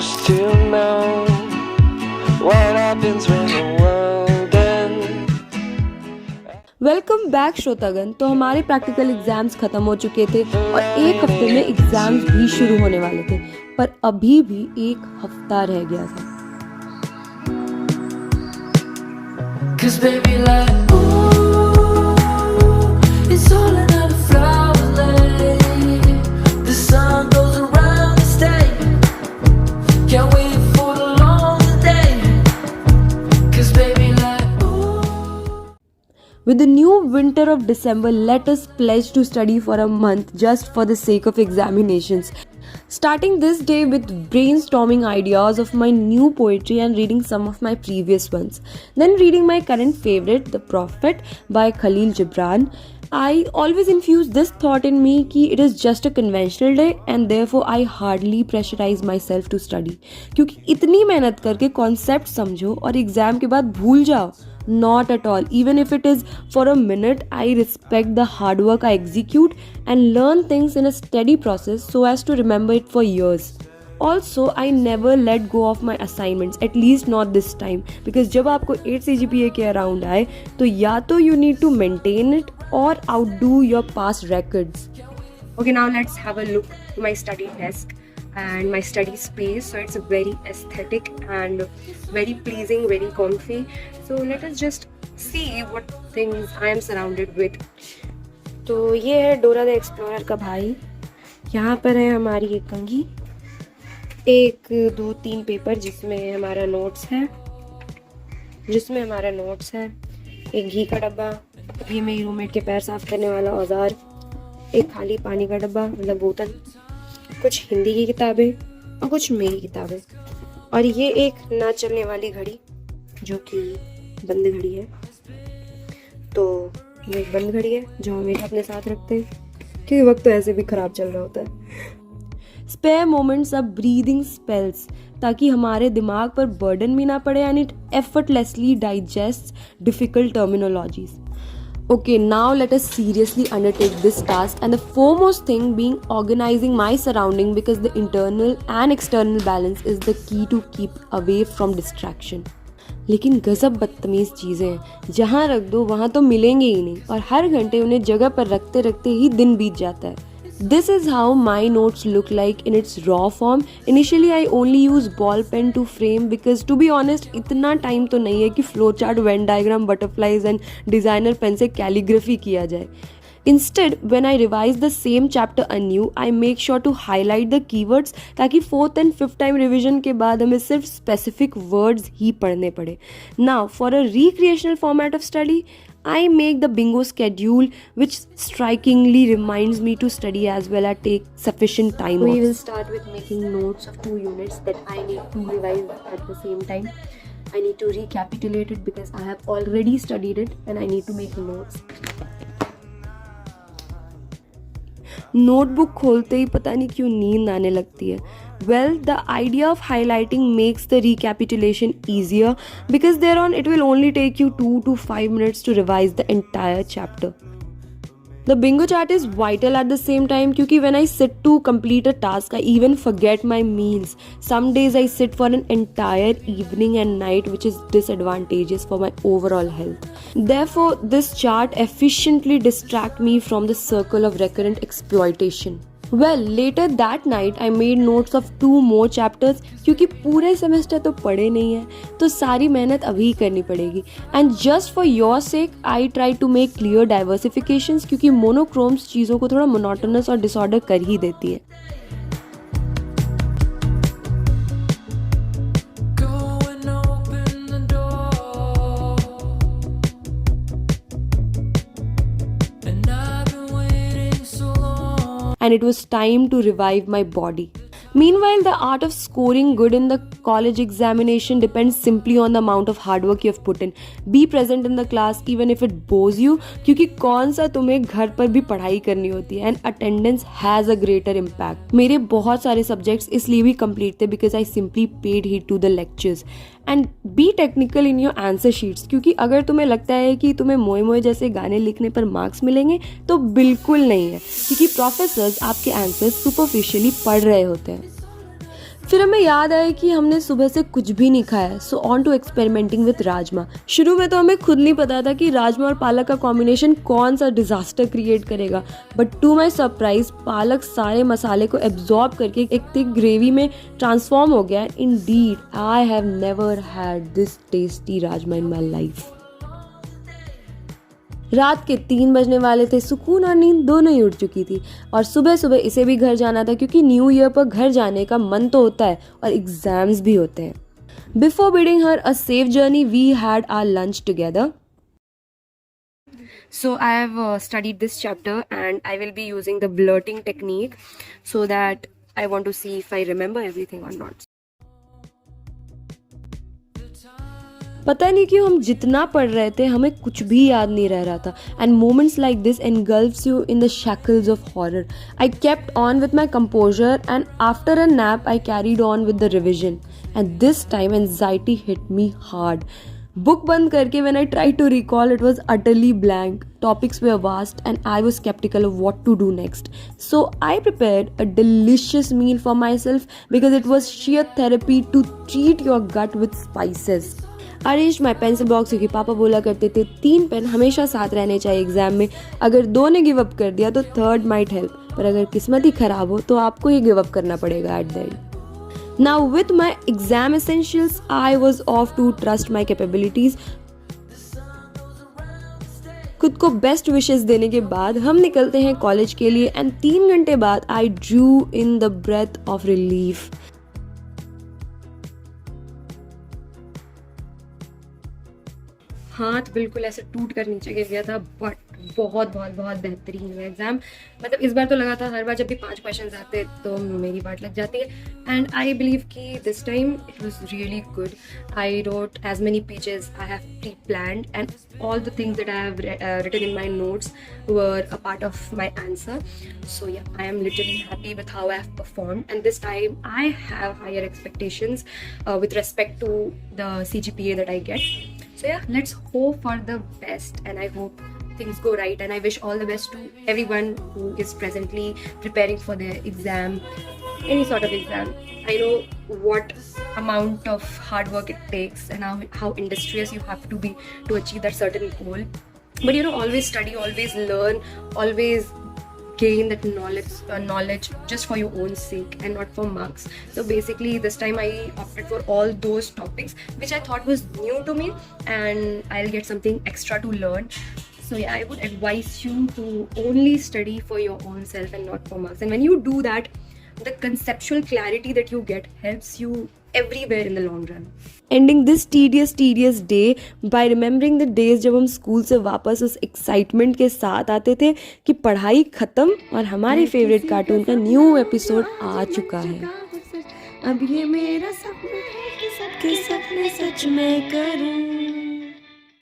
used to know what happens when the world ends. Welcome back श्रोतागण। तो हमारे practical exams खत्म हो चुके थे और एक हफ्ते में एग्जाम्स भी शुरू होने वाले थे, पर अभी भी एक हफ्ता रह गया था। Cause baby like ooh, it's all another flower lay. The sun goes around the state. Can't wait for the long day. Cause baby like ooh. With the new winter of December, let us pledge to study for a month just for the sake of examinations. Starting this day with brainstorming ideas of my new poetry and reading some of my previous ones. Then reading my current favorite, The Prophet by Khalil Gibran. I always infuse this thought in me कि it is just a conventional day and therefore I hardly pressurize myself to study. क्योंकि इतनी मेहनत करके concept समझो और exam के बाद भूल जाओ, not at all. Even if it is for a minute, I respect the hard work I execute and learn things in a steady process so as to remember it for years. Also, I never let go of my assignments, at least not this time, because जब आपको 8 CGPA के around आए तो या तो you need to maintain it or outdo your past records. Okay, now let's have a look to my study desk and my study space. So it's very aesthetic and very pleasing, very comfy. So let us just see what things I am surrounded with. तो ये है Dora the explorer का भाई। यहाँ पर है हमारी एक कंघी, 1 2 3 पेपर जिसमें हमारा नोट्स है, एक घी का डब्बा, ये मेरी रूममेट के पैर साफ करने वाला औजार, एक खाली पानी का डब्बा मतलब बोतल, कुछ हिंदी की किताबें और कुछ मेरी किताबें, और ये एक ना चलने वाली घड़ी जो कि बंद घड़ी है। तो ये एक बंद घड़ी है जो हम हमेशा अपने साथ रखते हैं क्योंकि वक्त तो ऐसे भी खराब चल रहा होता है। Spare moments are breathing spells, ताकि हमारे दिमाग पर बर्डन भी ना पड़े and it effortlessly digest difficult terminologies. Okay, now let us seriously undertake this task, and the foremost thing being organizing my surrounding, because the internal and external balance is the key to keep away from distraction. लेकिन गजब बदतमीज चीज़ें हैं, जहाँ रख दो वहाँ तो मिलेंगे ही नहीं और हर घंटे उन्हें जगह पर रखते रखते ही दिन बीत जाता है. This is how my notes look like in its raw form. Initially I only use ball pen to frame because to be honest इतना टाइम तो नहीं है कि flow chart, Venn diagram, butterflies and designer pen से calligraphy किया जाए. Instead, when I revise the same chapter anew, I make sure to highlight the keywords ताकि 4th and 5th time revision के बाद हमें सिर्फ specific words ही पढ़ने पड़े. Now, for a recreational format of study, I make the bingo schedule, which strikingly reminds me to study as well as take sufficient time. We will start with making notes of 2 units that I need to revise at the same time. I need to recapitulate it because I have already studied it and I need to make notes. Notebook खोलते ही पता नहीं क्यों नींद आने लगती है. Well, the idea of highlighting makes the recapitulation easier because thereon it will only take you 2 to 5 minutes to revise the entire chapter. The bingo chart is vital at the same time क्योंकि when I sit to complete a task, I even forget my meals. Some days I sit for an entire evening and night, which is disadvantageous for my overall health. Therefore, this chart efficiently distracts me from the circle of recurrent exploitation. Well, later that night I made notes of 2 more chapters क्योंकि पूरे semester तो पढ़े नहीं है तो सारी मेहनत अभी करनी पड़ेगी. And just for your sake, I try to make clear diversifications क्योंकि मोनोक्रोम्स चीज़ों को थोड़ा मोनोटोनस और डिसऑर्डर कर ही देती है. And it was time to revive my body. Meanwhile, the art of scoring good in the college examination depends simply on the amount of hard work you have put in. Be present in the class even if it bores you, क्योंकि कौन सा तुम्हें घर पर भी पढ़ाई करनी होती है, and attendance has a greater impact. मेरे बहुत सारे subjects इसलिए भी complete थे because I simply paid heed to the lectures. And be technical in your answer sheets, क्योंकि अगर तुम्हें लगता है कि तुम्हें मोए मोए जैसे गाने लिखने पर मार्क्स मिलेंगे तो बिल्कुल नहीं है, क्योंकि प्रोफेसर्स आपके आंसर्स सुपरफिशियली पढ़ रहे होते हैं. फिर हमें याद आया कि हमने सुबह से कुछ भी नहीं खाया, so on to experimenting with rajma. शुरू में तो हमें खुद नहीं पता था कि राजमा और पालक का कॉम्बिनेशन कौन सा डिजास्टर क्रिएट करेगा, बट टू माई सरप्राइज पालक सारे मसाले को एब्जॉर्ब करके एक थिक ग्रेवी में ट्रांसफॉर्म हो गया। Indeed I have never had this tasty rajma in my life. रात के 3 बजने वाले थे, सुकून और नींद दोनों ही उठ चुकी थी और सुबह सुबह इसे भी घर जाना था क्योंकि न्यू ईयर पर घर जाने का मन तो होता है और एग्जाम्स भी होते हैं। Before bidding her a safe journey we had our lunch together. So I have studied this chapter and I will be using the blurting technique so that I want to see if I remember everything or not. पता नहीं क्यों हम जितना पढ़ रहे थे हमें कुछ भी याद नहीं रह रहा था, and moments like this engulfs you in the shackles of horror. I kept on with my composure and after a nap I carried on with the revision, and this time anxiety hit me hard. Book बंद करके when I tried to recall it was utterly blank. Topics were vast and I was skeptical of what to do next. So I prepared a delicious meal for myself because it was sheer therapy to treat your gut with spices. Arrange my pencil box क्योंकि पापा बोला करते थे 3 pen हमेशा साथ रहने चाहिए exam में, अगर 2 ने गिव अप कर दिया तो 3rd माइट हेल्प, पर अगर किस्मत ही खराब हो तो आपको ही गिव अप करना पड़ेगा at the end. Now with my exam essentials I was off to trust my capabilities. खुद को बेस्ट विशेस देने के बाद हम निकलते हैं कॉलेज के लिए एंड 3 घंटे बाद I drew in the breath of relief. हाथ बिल्कुल ऐसे टूट कर नीचे गिर गया था, बट बहुत बहुत बहुत बेहतरीन हुआ एग्जाम। मतलब इस बार तो लगा था हर बार जब भी 5 क्वेश्चंस आते तो मेरी बात लग जाती है, एंड आई बिलीव कि this time it was really good. I wrote as many pages I have pre planned and all the things that I have written in my notes were a part of my answer. So yeah, I am literally happy with how I have performed, and this time I have higher expectations with respect to the CGPA that I get. So yeah, let's hope for the best and I hope things go right, and I wish all the best to everyone who is presently preparing for their exam, any sort of exam. I know what amount of hard work it takes and how industrious you have to be to achieve that certain goal. But you know, always study, always learn, always gain that knowledge just for your own sake and not for marks. So basically this time I opted for all those topics which I thought was new to me and I'll get something extra to learn. So yeah, I would advise you to only study for your own self and not for marks. And when you do that, the conceptual clarity that you get helps you everywhere in the long run. Ending this tedious day by remembering the days जब हम school से वापस उस excitement के साथ आते थे कि पढ़ाई खत्म और हमारे फेवरेट कार्टून का न्यू एपिसोड आ चुका है। अब ये मेरा सपना है कि सबके सपने सच में करूं।